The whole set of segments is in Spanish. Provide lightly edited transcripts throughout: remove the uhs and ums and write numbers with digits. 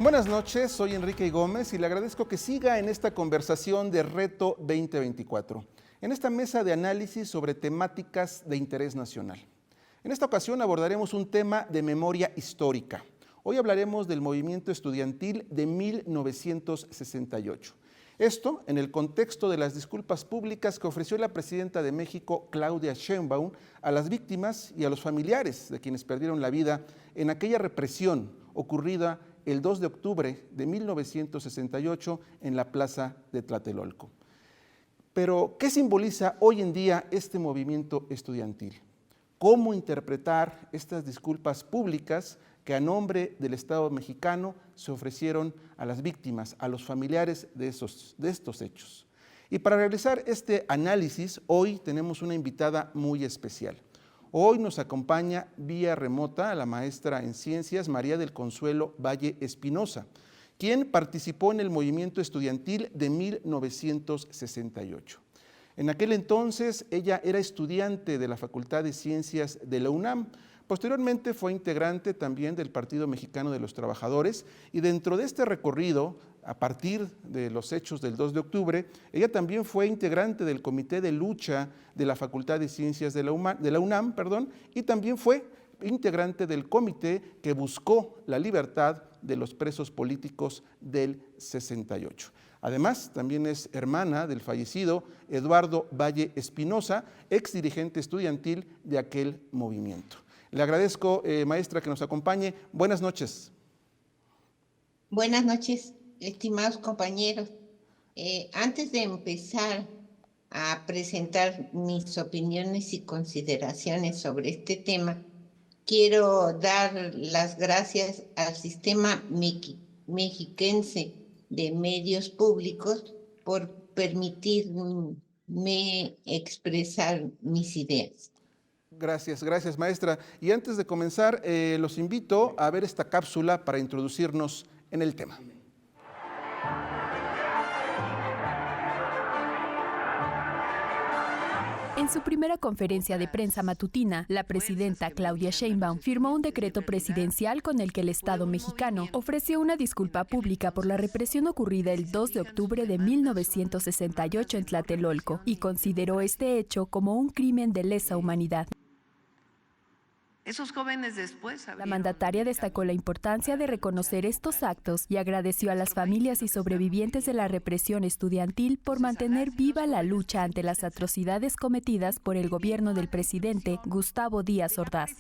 Buenas noches, soy Enrique Gómez y le agradezco que siga en esta conversación de Reto 2024, en esta mesa de análisis sobre temáticas de interés nacional. En esta ocasión abordaremos un tema de memoria histórica. Hoy hablaremos del movimiento estudiantil de 1968. Esto en el contexto de las disculpas públicas que ofreció la presidenta de México, Claudia Sheinbaum, a las víctimas y a los familiares de quienes perdieron la vida en aquella represión ocurrida el 2 de octubre de 1968 en la plaza de Tlatelolco. Pero, ¿qué simboliza hoy en día este movimiento estudiantil? ¿Cómo interpretar estas disculpas públicas que a nombre del Estado mexicano se ofrecieron a las víctimas, a los familiares de estos hechos? Y para realizar este análisis, hoy tenemos una invitada muy especial. Hoy nos acompaña vía remota la maestra en Ciencias María del Consuelo Valle Espinosa, quien participó en el movimiento estudiantil de 1968. En aquel entonces ella era estudiante de la Facultad de Ciencias de la UNAM. Posteriormente fue integrante también del Partido Mexicano de los Trabajadores y dentro de este recorrido, a partir de los hechos del 2 de octubre, ella también fue integrante del Comité de Lucha de la Facultad de Ciencias de la UNAM, y también fue integrante del comité que buscó la libertad de los presos políticos del 68. Además, también es hermana del fallecido Eduardo Valle Espinosa, ex dirigente estudiantil de aquel movimiento. Le agradezco, maestra, que nos acompañe. Buenas noches. Buenas noches, estimados compañeros. Antes de empezar a presentar mis opiniones y consideraciones sobre este tema, quiero dar las gracias al sistema mexiquense de medios públicos por permitirme expresar mis ideas. Gracias, gracias, maestra. Y antes de comenzar, los invito a ver esta cápsula para introducirnos en el tema. En su primera conferencia de prensa matutina, la presidenta Claudia Sheinbaum firmó un decreto presidencial con el que el Estado mexicano ofreció una disculpa pública por la represión ocurrida el 2 de octubre de 1968 en Tlatelolco y consideró este hecho como un crimen de lesa humanidad. Esos jóvenes después La mandataria destacó la importancia de reconocer estos actos y agradeció a las familias y sobrevivientes de la represión estudiantil por mantener viva la lucha ante las atrocidades cometidas por el gobierno del presidente Gustavo Díaz Ordaz.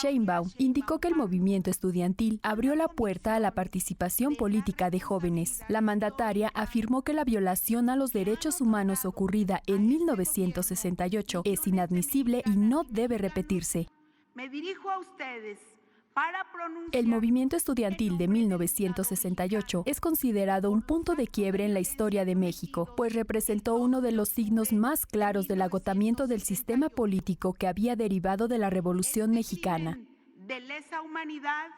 Sheinbaum indicó que el movimiento estudiantil abrió la puerta a la participación política de jóvenes. La mandataria afirmó que la violación a los derechos humanos ocurrida en 1968 es inadmisible y no debe repetirse. Me dirijo a ustedes para pronunciar. El movimiento estudiantil de 1968 es considerado un punto de quiebre en la historia de México, pues representó uno de los signos más claros del agotamiento del sistema político que había derivado de la Revolución Mexicana. De lesa humanidad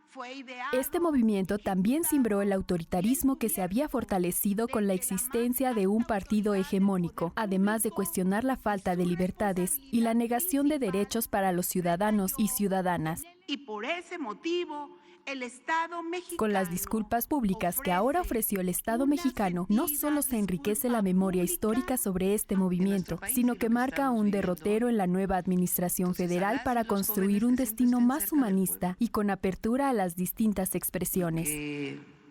fue ideado. Este movimiento también cimbró el autoritarismo que se había fortalecido con la existencia de un partido hegemónico, además de cuestionar la falta de libertades y la negación de derechos para los ciudadanos y ciudadanas. Y por ese motivo, el Estado mexicano. Con las disculpas públicas que ahora ofreció el Estado mexicano, no solo se enriquece la memoria histórica sobre este movimiento, sino que marca un derrotero en la nueva administración federal para construir un destino más humanista y con apertura a las distintas expresiones.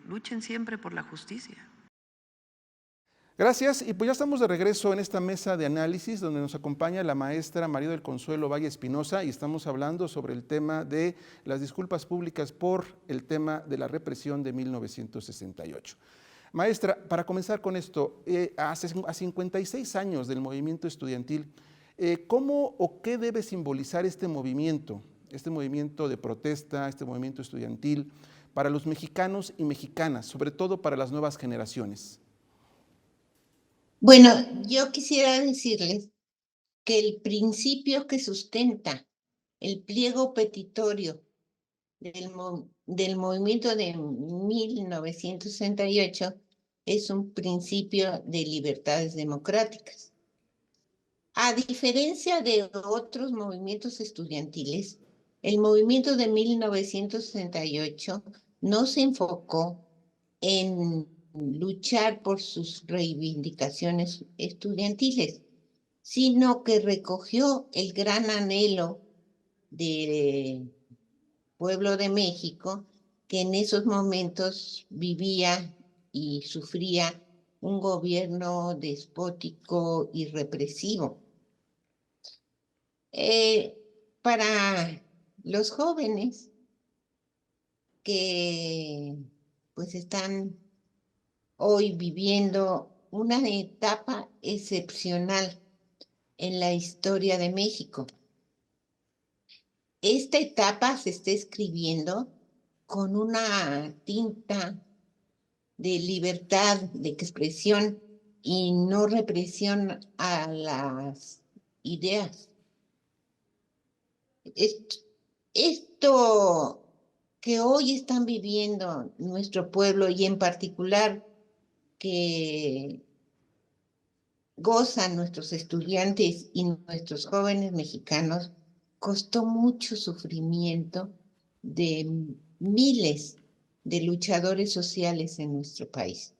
Luchen siempre por la justicia. Gracias, y pues ya estamos de regreso en esta mesa de análisis donde nos acompaña la maestra María del Consuelo Valle Espinosa y estamos hablando sobre el tema de las disculpas públicas por el tema de la represión de 1968. Maestra, para comenzar con esto, a 56 años del movimiento estudiantil, ¿cómo o qué debe simbolizar este movimiento de protesta, este movimiento estudiantil para los mexicanos y mexicanas, sobre todo para las nuevas generaciones? Bueno, yo quisiera decirles que el principio que sustenta el pliego petitorio del movimiento de 1968 es un principio de libertades democráticas. A diferencia de otros movimientos estudiantiles, El movimiento de 1968 no se enfocó en luchar por sus reivindicaciones estudiantiles, sino que recogió el gran anhelo del pueblo de México, que en esos momentos vivía y sufría un gobierno despótico y represivo. Para los jóvenes que pues están hoy viviendo una etapa excepcional en la historia de México. Esta etapa se está escribiendo con una tinta de libertad de expresión y no represión a las ideas. Esto que hoy están viviendo nuestro pueblo y en particular que gozan nuestros estudiantes y nuestros jóvenes mexicanos, costó mucho sufrimiento de miles de luchadores sociales en nuestro país.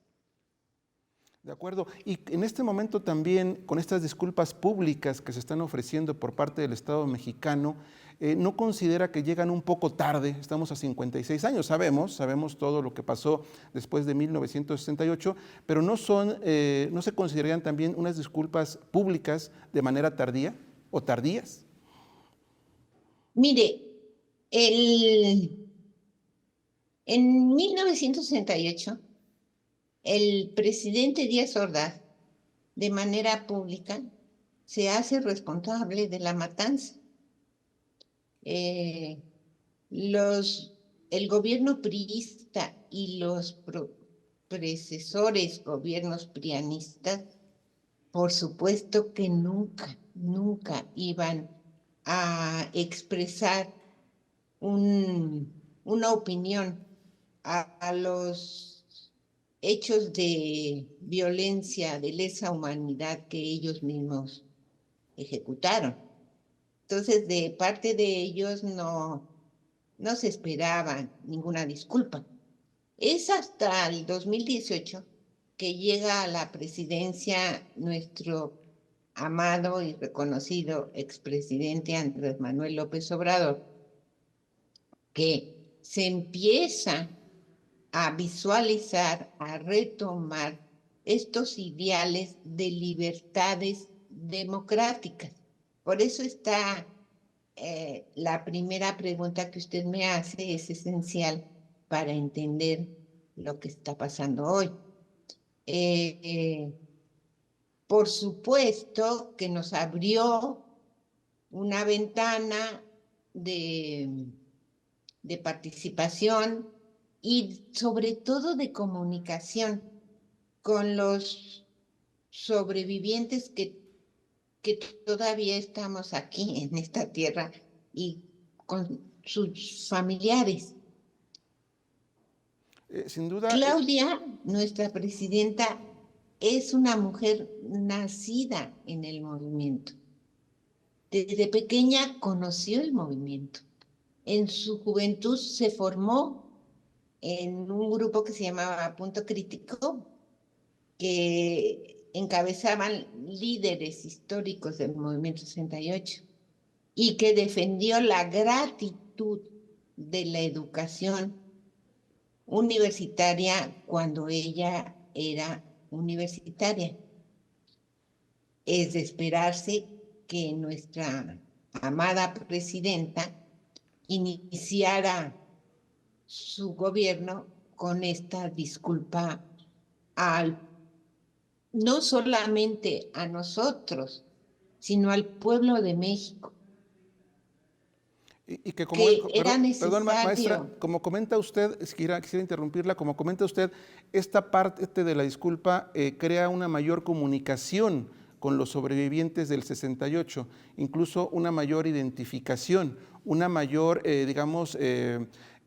De acuerdo. Y en este momento también, con estas disculpas públicas que se están ofreciendo por parte del Estado mexicano, ¿no considera que llegan un poco tarde? Estamos a 56 años, sabemos todo lo que pasó después de 1968, pero ¿no se considerarían también unas disculpas públicas de manera tardía o tardías? Mire, en 1968, el presidente Díaz Ordaz, de manera pública, se hace responsable de la matanza. El gobierno priista y los predecesores gobiernos prianistas, por supuesto que nunca iban a expresar una opinión a los hechos de violencia, de lesa humanidad que ellos mismos ejecutaron. Entonces, de parte de ellos no se esperaba ninguna disculpa. Es hasta el 2018 que llega a la presidencia nuestro amado y reconocido expresidente Andrés Manuel López Obrador, que se empieza a visualizar, a retomar estos ideales de libertades democráticas. Por eso está la primera pregunta que usted me hace es esencial para entender lo que está pasando hoy. Por supuesto que nos abrió una ventana de participación y sobre todo de comunicación con los sobrevivientes que todavía estamos aquí en esta tierra y con sus familiares. Sin duda. Claudia, nuestra presidenta, es una mujer nacida en el movimiento. Desde pequeña conoció el movimiento. En su juventud se formó en un grupo que se llamaba Punto Crítico, que encabezaban líderes históricos del movimiento 68 y que defendió la gratitud de la educación universitaria cuando ella era universitaria. Es de esperarse que nuestra amada presidenta iniciara su gobierno con esta disculpa no solamente a nosotros, sino al pueblo de México. Y que como perdón, maestra, como comenta usted, quisiera interrumpirla, como comenta usted, esta parte de la disculpa crea una mayor comunicación con los sobrevivientes del 68, incluso una mayor identificación, una mayor,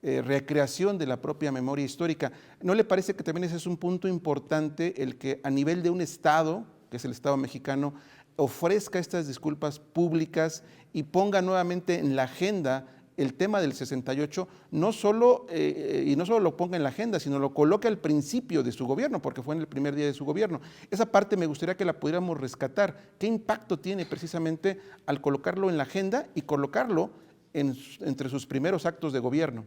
recreación de la propia memoria histórica. ¿No le parece que también ese es un punto importante, el que a nivel de un Estado, que es el Estado mexicano, ofrezca estas disculpas públicas y ponga nuevamente en la agenda el tema del 68, no solo, y no solo lo ponga en la agenda, sino lo coloque al principio de su gobierno, porque fue en el primer día de su gobierno. Esa parte me gustaría que la pudiéramos rescatar. ¿Qué impacto tiene precisamente al colocarlo en la agenda y colocarlo entre sus primeros actos de gobierno?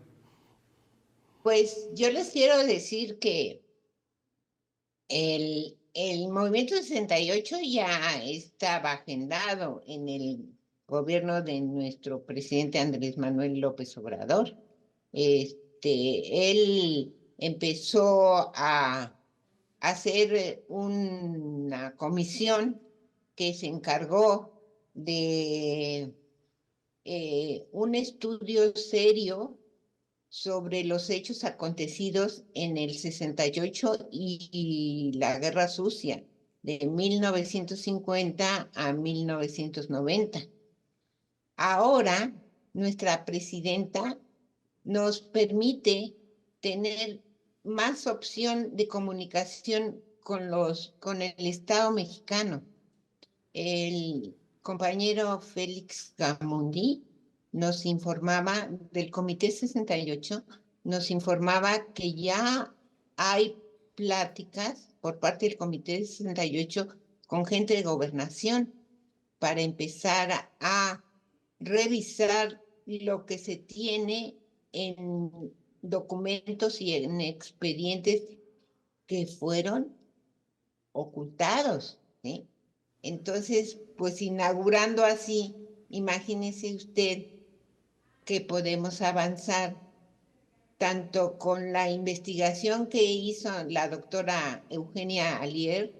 Pues yo les quiero decir que el movimiento 68 ya estaba agendado en el gobierno de nuestro presidente Andrés Manuel López Obrador. Él empezó a hacer una comisión que se encargó de un estudio serio sobre los hechos acontecidos en el 68 y la Guerra Sucia, de 1950 a 1990. Ahora, nuestra presidenta nos permite tener más opción de comunicación con el Estado mexicano. El compañero Félix Gamundi nos informaba del Comité 68, nos informaba que ya hay pláticas por parte del Comité 68 con gente de gobernación para empezar a revisar lo que se tiene en documentos y en expedientes que fueron ocultados, ¿sí? Entonces, pues inaugurando así, imagínese usted que podemos avanzar tanto con la investigación que hizo la doctora Eugenia Alier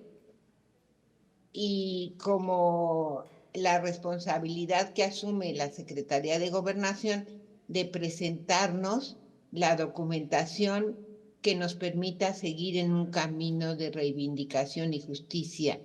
y como la responsabilidad que asume la Secretaría de Gobernación de presentarnos la documentación que nos permita seguir en un camino de reivindicación y justicia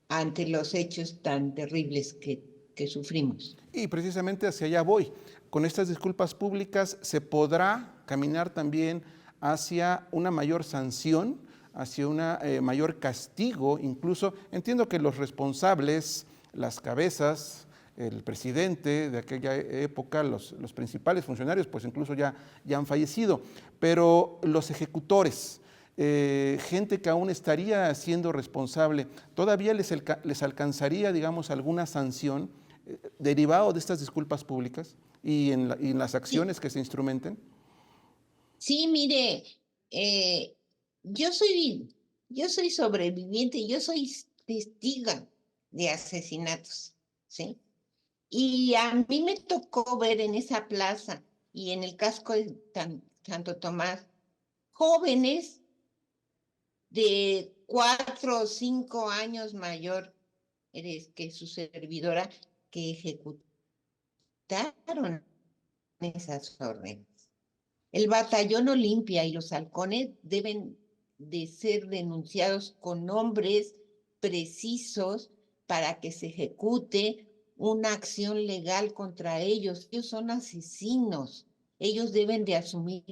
ante los hechos tan terribles que sufrimos. Y precisamente hacia allá voy. Con estas disculpas públicas se podrá caminar también hacia una mayor sanción, hacia un mayor castigo. Incluso entiendo que los responsables, las cabezas, el presidente de aquella época, los principales funcionarios, pues incluso ya han fallecido, pero los ejecutores, gente que aún estaría siendo responsable, ¿todavía les alcanzaría, digamos, alguna sanción derivado de estas disculpas públicas y en las acciones que se instrumenten? Sí, mire, yo soy sobreviviente, yo soy testiga de asesinatos, ¿sí? Y a mí me tocó ver en esa plaza y en el casco de Santo Tomás jóvenes de 4 o 5 años mayor que su servidora que ejecutaron esas órdenes. El batallón Olimpia y los halcones deben de ser denunciados con nombres precisos para que se ejecute una acción legal contra ellos. Ellos son asesinos. Ellos deben de asumir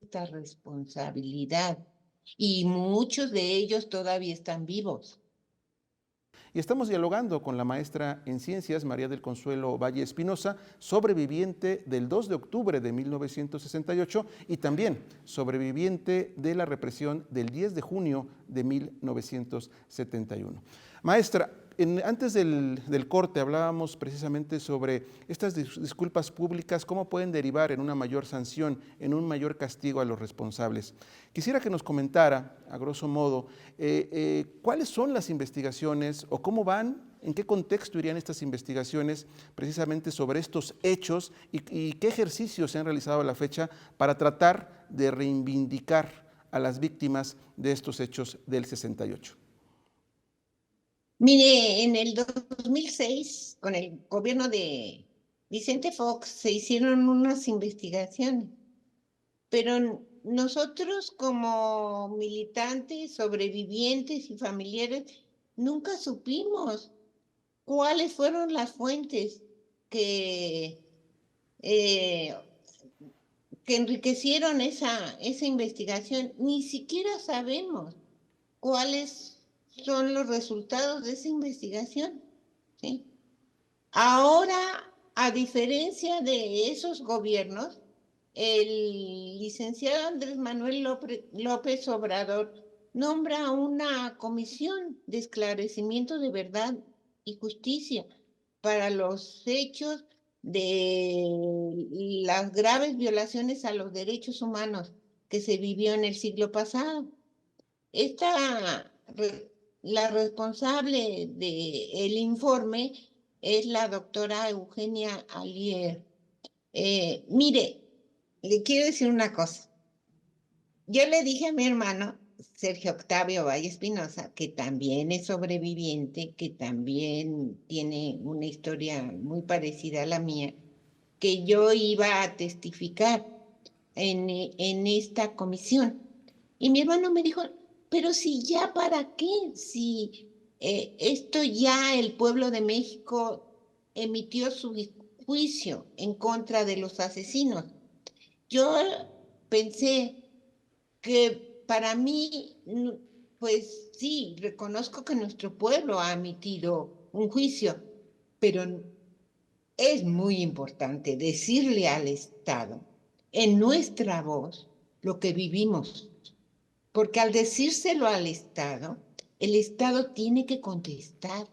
esta responsabilidad. Y muchos de ellos todavía están vivos. Y estamos dialogando con la maestra en ciencias, María del Consuelo Valle Espinosa, sobreviviente del 2 de octubre de 1968 y también sobreviviente de la represión del 10 de junio de 1971. Maestra, antes del corte hablábamos precisamente sobre estas disculpas públicas, cómo pueden derivar en una mayor sanción, en un mayor castigo a los responsables. Quisiera que nos comentara, a grosso modo, cuáles son las investigaciones o cómo van, en qué contexto irían estas investigaciones precisamente sobre estos hechos y qué ejercicios se han realizado a la fecha para tratar de reivindicar a las víctimas de estos hechos del 68. Mire, en el 2006, con el gobierno de Vicente Fox, se hicieron unas investigaciones, pero nosotros como militantes, sobrevivientes y familiares, nunca supimos cuáles fueron las fuentes que enriquecieron esa investigación. Ni siquiera sabemos cuáles son los resultados de esa investigación, ¿sí? Ahora a diferencia de esos gobiernos, el licenciado Andrés Manuel López Obrador nombra una comisión de esclarecimiento de verdad y justicia para los hechos de las graves violaciones a los derechos humanos que se vivió en el siglo pasado. La responsable del informe es la doctora Eugenia Alier. Mire, le quiero decir una cosa. Yo le dije a mi hermano, Sergio Octavio Valle Espinosa, que también es sobreviviente, que también tiene una historia muy parecida a la mía, que yo iba a testificar en esta comisión. Y mi hermano me dijo, pero si ya para qué, si esto ya el pueblo de México emitió su juicio en contra de los asesinos. Yo pensé que para mí, pues sí, reconozco que nuestro pueblo ha emitido un juicio, pero es muy importante decirle al Estado, en nuestra voz, lo que vivimos. Porque al decírselo al Estado, el Estado tiene que contestar.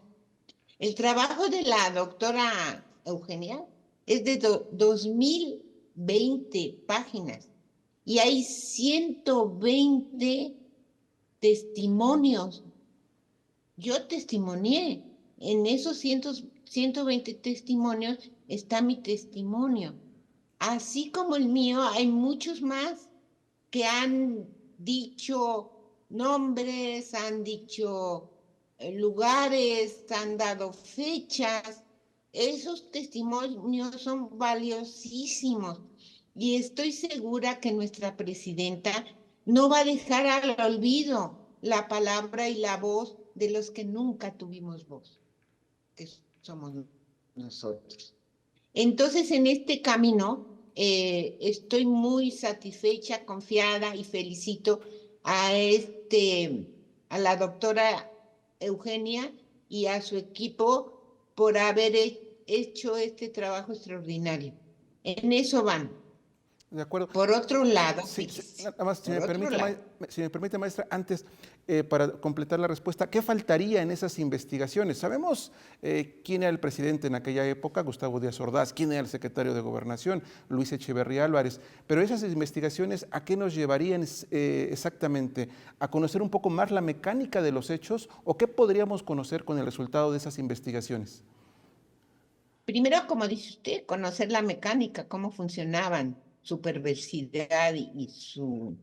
El trabajo de la doctora Eugenia es de 2020 páginas y hay 120 testimonios. Yo testimonié. En esos 120 testimonios está mi testimonio. Así como el mío, hay muchos más que han dicho nombres, han dicho lugares, han dado fechas. Esos testimonios son valiosísimos y estoy segura que nuestra presidenta no va a dejar al olvido la palabra y la voz de los que nunca tuvimos voz, que somos nosotros. Entonces, en este camino, estoy muy satisfecha, confiada y felicito a la doctora Eugenia y a su equipo por haber hecho este trabajo extraordinario. En eso van. De acuerdo. Por otro lado, sí, sí, nada más, si me permite, maestra, antes, para completar la respuesta, ¿qué faltaría en esas investigaciones? Sabemos quién era el presidente en aquella época, Gustavo Díaz Ordaz, quién era el secretario de Gobernación, Luis Echeverría Álvarez, pero esas investigaciones, ¿a qué nos llevarían exactamente? ¿A conocer un poco más la mecánica de los hechos o qué podríamos conocer con el resultado de esas investigaciones? Primero, como dice usted, conocer la mecánica, cómo funcionaban, su perversidad y su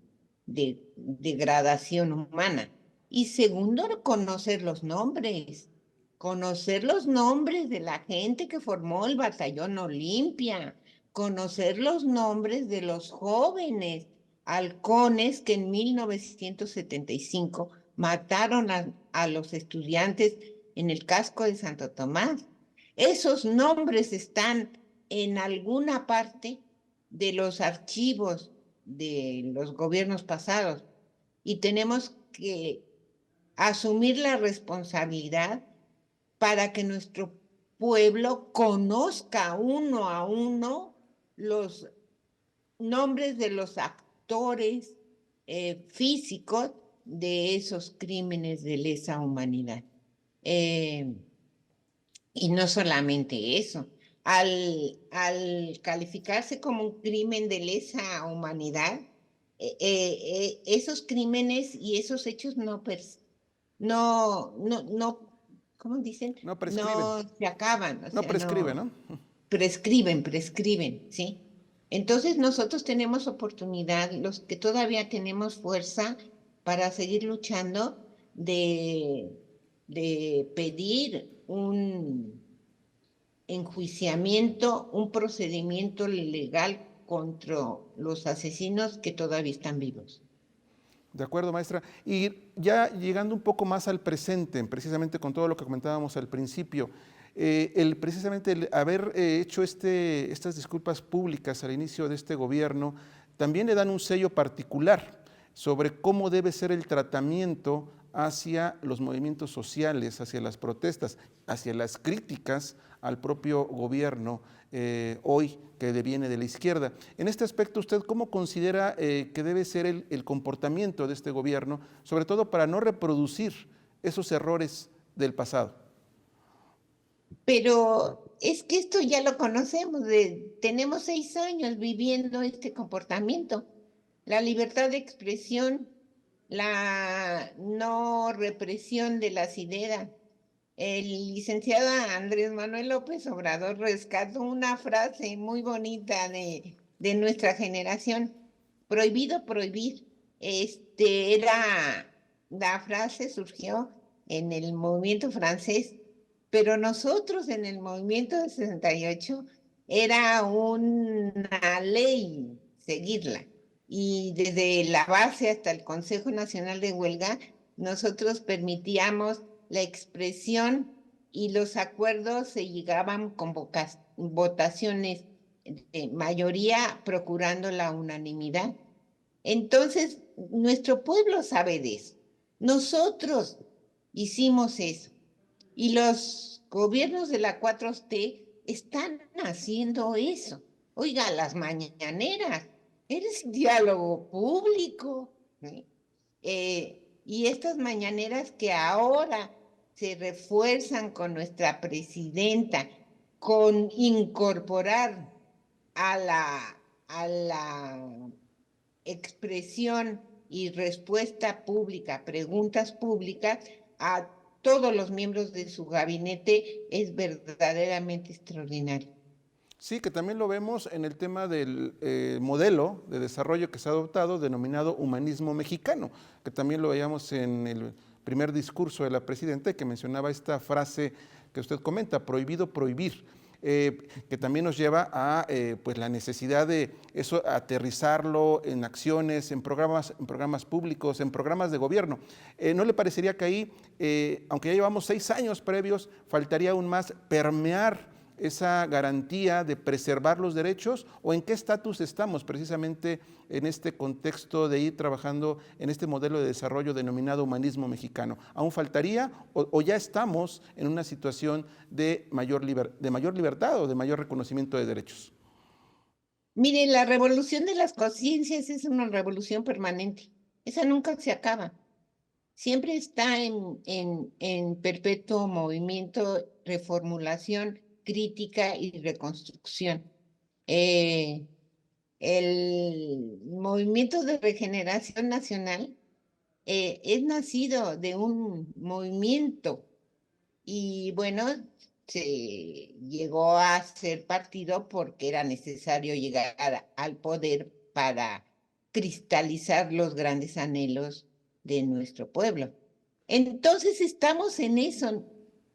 degradación humana. Y segundo, conocer los nombres de la gente que formó el Batallón Olimpia, conocer los nombres de los jóvenes halcones que en 1975 mataron a los estudiantes en el casco de Santo Tomás. Esos nombres están en alguna parte de los archivos de los gobiernos pasados y tenemos que asumir la responsabilidad para que nuestro pueblo conozca uno a uno los nombres de los actores físicos de esos crímenes de lesa humanidad. Y no solamente eso, al calificarse como un crimen de lesa humanidad, esos crímenes y esos hechos ¿cómo dicen? No prescriben. No se acaban. No prescriben, ¿no? Prescriben, ¿sí? Entonces nosotros tenemos oportunidad, los que todavía tenemos fuerza para seguir luchando, de pedir un enjuiciamiento, un procedimiento legal contra los asesinos que todavía están vivos. De acuerdo, maestra. Y ya llegando un poco más al presente, precisamente con todo lo que comentábamos al principio, precisamente el haber hecho estas disculpas públicas al inicio de este gobierno, también le dan un sello particular sobre cómo debe ser el tratamiento hacia los movimientos sociales, hacia las protestas, hacia las críticas al propio gobierno hoy que deviene de la izquierda. En este aspecto, ¿usted cómo considera que debe ser el comportamiento de este gobierno, sobre todo para no reproducir esos errores del pasado? Pero es que esto ya lo conocemos, tenemos 6 años viviendo este comportamiento. La libertad de expresión, la no represión de las ideas. El licenciado Andrés Manuel López Obrador rescató una frase muy bonita de nuestra generación: prohibido prohibir. La frase surgió en el movimiento francés, pero nosotros en el movimiento de 68 era una ley seguirla. Y desde la base hasta el Consejo Nacional de Huelga, nosotros permitíamos la expresión y los acuerdos se llegaban con votaciones de mayoría procurando la unanimidad. Entonces, nuestro pueblo sabe de eso. Nosotros hicimos eso. Y los gobiernos de la 4T están haciendo eso. Oiga, las mañaneras, eres diálogo público. ¿Sí? Y estas mañaneras que ahora se refuerzan con nuestra presidenta, con incorporar a la expresión y respuesta pública, preguntas públicas a todos los miembros de su gabinete, es verdaderamente extraordinario. Sí, que también lo vemos en el tema del modelo de desarrollo que se ha adoptado, denominado humanismo mexicano, que también lo veíamos en el primer discurso de la presidenta, que mencionaba esta frase que usted comenta, prohibido prohibir, que también nos lleva a pues la necesidad de eso, aterrizarlo en acciones, en programas públicos, en programas de gobierno. ¿No le parecería que ahí, aunque ya llevamos 6 años previos, faltaría aún más permear esa garantía de preservar los derechos, o en qué estatus estamos precisamente en este contexto de ir trabajando en este modelo de desarrollo denominado humanismo mexicano? ¿Aún faltaría o ya estamos en una situación de mayor libertad o de mayor reconocimiento de derechos? Mire, la revolución de las conciencias es una revolución permanente. Esa nunca se acaba. Siempre está en perpetuo movimiento, reformulación, crítica y reconstrucción. El movimiento de regeneración nacional es nacido de un movimiento y bueno, se llegó a ser partido porque era necesario llegar al poder para cristalizar los grandes anhelos de nuestro pueblo. Entonces estamos en eso.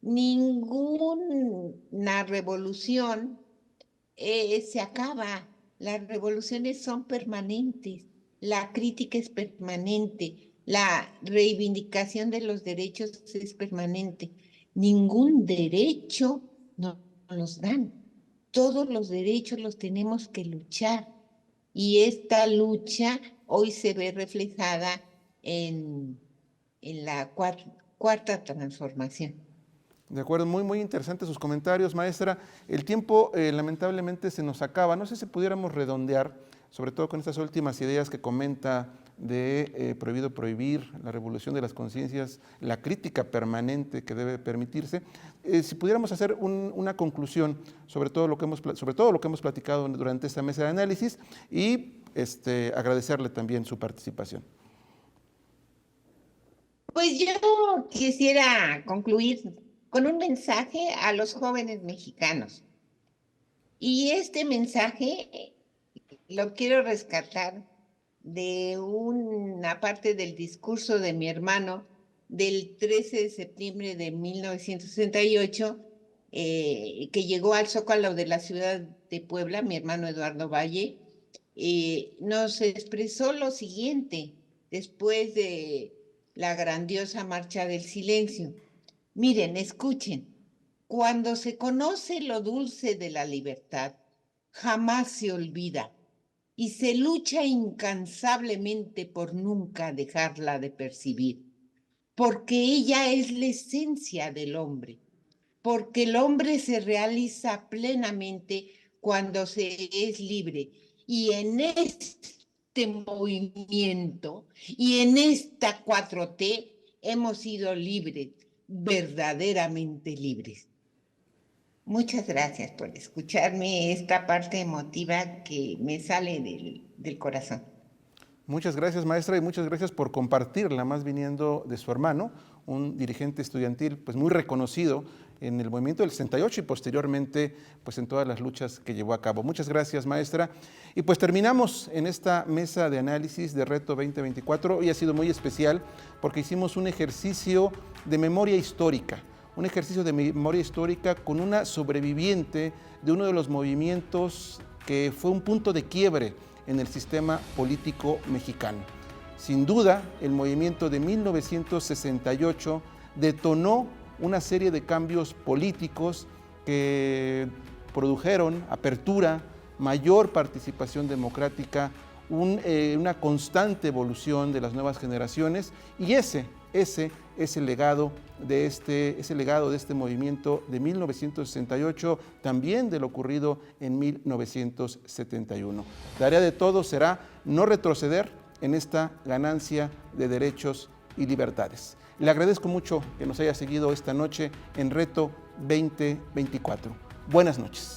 Ninguna revolución se acaba. Las revoluciones son permanentes. La crítica es permanente. La reivindicación de los derechos es permanente. Ningún derecho nos dan. Todos los derechos los tenemos que luchar. Y esta lucha hoy se ve reflejada en la cuarta transformación. De acuerdo, muy interesantes sus comentarios, maestra. El tiempo lamentablemente se nos acaba. No sé si pudiéramos redondear, sobre todo con estas últimas ideas que comenta de prohibido prohibir, la revolución de las conciencias, la crítica permanente que debe permitirse. Si pudiéramos hacer una conclusión sobre todo lo que hemos platicado durante esta mesa de análisis y agradecerle también su participación. Pues yo quisiera concluir con un mensaje a los jóvenes mexicanos. Y este mensaje lo quiero rescatar de una parte del discurso de mi hermano del 13 de septiembre de 1968, que llegó al Zócalo de la ciudad de Puebla, mi hermano Eduardo Valle, nos expresó lo siguiente después de la grandiosa Marcha del Silencio. Miren, escuchen. Cuando se conoce lo dulce de la libertad, jamás se olvida y se lucha incansablemente por nunca dejarla de percibir. porque ella es la esencia del hombre, porque el hombre se realiza plenamente cuando se es libre. Y en este movimiento y en esta 4T hemos sido libres, verdaderamente libres. Muchas gracias por escucharme esta parte emotiva que me sale del corazón. Muchas gracias, maestra, y muchas gracias por compartirla, más viniendo de su hermano, un dirigente estudiantil pues muy reconocido en el movimiento del 68 y posteriormente pues en todas las luchas que llevó a cabo. Muchas gracias, maestra. Y pues terminamos en esta mesa de análisis de Reto 2024. Hoy ha sido muy especial porque hicimos un ejercicio de memoria histórica, con una sobreviviente de uno de los movimientos que fue un punto de quiebre en el sistema político mexicano. Sin duda, el movimiento de 1968 detonó una serie de cambios políticos que produjeron apertura, mayor participación democrática, una constante evolución de las nuevas generaciones, y ese es el legado de este movimiento de 1968, también de lo ocurrido en 1971. Tarea de todos será no retroceder en esta ganancia de derechos y libertades. Le agradezco mucho que nos haya seguido esta noche en Reto 2024. Buenas noches.